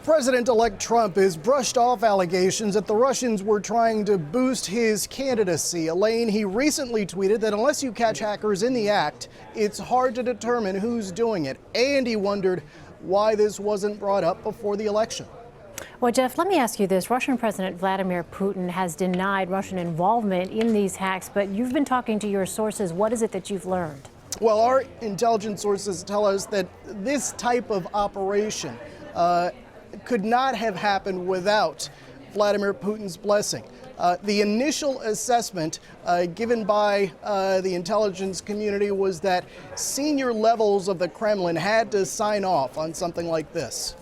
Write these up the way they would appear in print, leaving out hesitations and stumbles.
President-elect Trump has brushed off allegations that the Russians were trying to boost his candidacy. Elaine, he recently tweeted that unless you catch hackers in the act, it's hard to determine who's doing it. And he wondered why this wasn't brought up before the election. Well, Jeff, let me ask you this. Russian President Vladimir Putin has denied Russian involvement in these hacks, but you've been talking to your sources. What is it that you've learned? Well, our intelligence sources tell us that this type of operation could not have happened without Vladimir Putin's blessing. The initial assessment given by the intelligence community was that senior levels of the Kremlin had to sign off on something like this.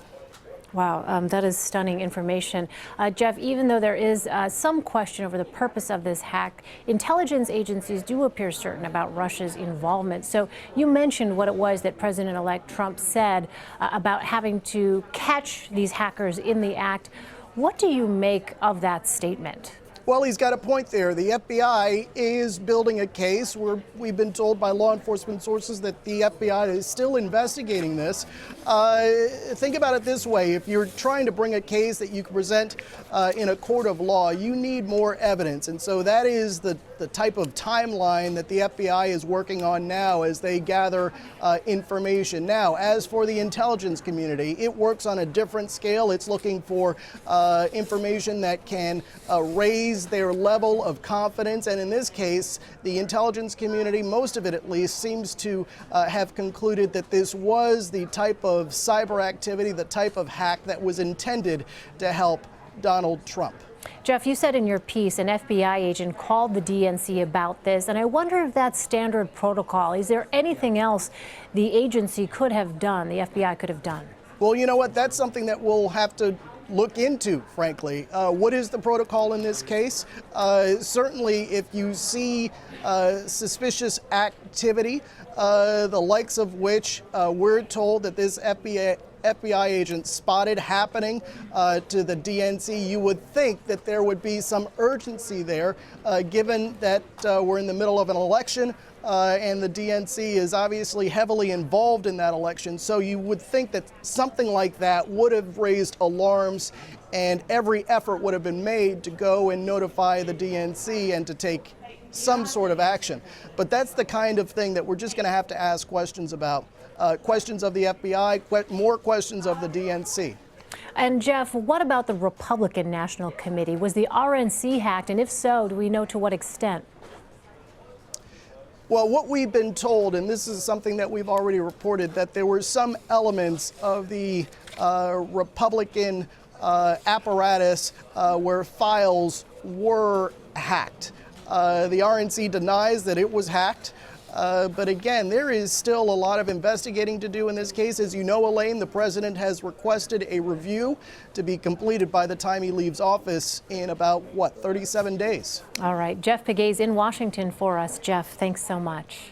Wow, that is stunning information. Jeff, even though there is some question over the purpose of this hack, intelligence agencies do appear certain about Russia's involvement. So you mentioned what it was that President-elect Trump said about having to catch these hackers in the act. What do you make of that statement? Well, he's got a point there. The FBI is building a case where we've been told by law enforcement sources that the FBI is still investigating this. Think about it this way. If you're trying to bring a case that you can present in a court of law, you need more evidence. And so that is the type of timeline that the FBI is working on now as they gather information. Now, as for the intelligence community, it works on a different scale. It's looking for information that can raise their level of confidence. And in this case, the intelligence community, most of it at least, seems to have concluded that this was the type of cyber activity, the type of hack that was intended to help Donald Trump. Jeff, you said in your piece an FBI agent called the DNC about this, and I wonder if that's standard protocol. Is there anything else the agency could have done, the FBI could have done? Well, you know what? That's something that we'll have to look into, frankly. What is the protocol in this case? Certainly, if you see suspicious activity, the likes of which we're told that this FBI agent spotted happening to the DNC, you would think that there would be some urgency there, given that we're in the middle of an election and the DNC is obviously heavily involved in that election. So you would think that something like that would have raised alarms and every effort would have been made to go and notify the DNC and to take some sort of action. But that's the kind of thing that we're just going to have to ask questions about. Questions of the FBI, more questions of the DNC. And Jeff, what about the Republican National Committee? Was the RNC hacked? And if so, do we know to what extent? Well, what we've been told, and this is something that we've already reported, that there were some elements of the Republican apparatus where files were hacked. The RNC denies that it was hacked. But again, there is still a lot of investigating to do in this case. As you know, Elaine, the president has requested a review to be completed by the time he leaves office in about, 37 days. All right. Jeff Pegues in Washington for us. Jeff, thanks so much.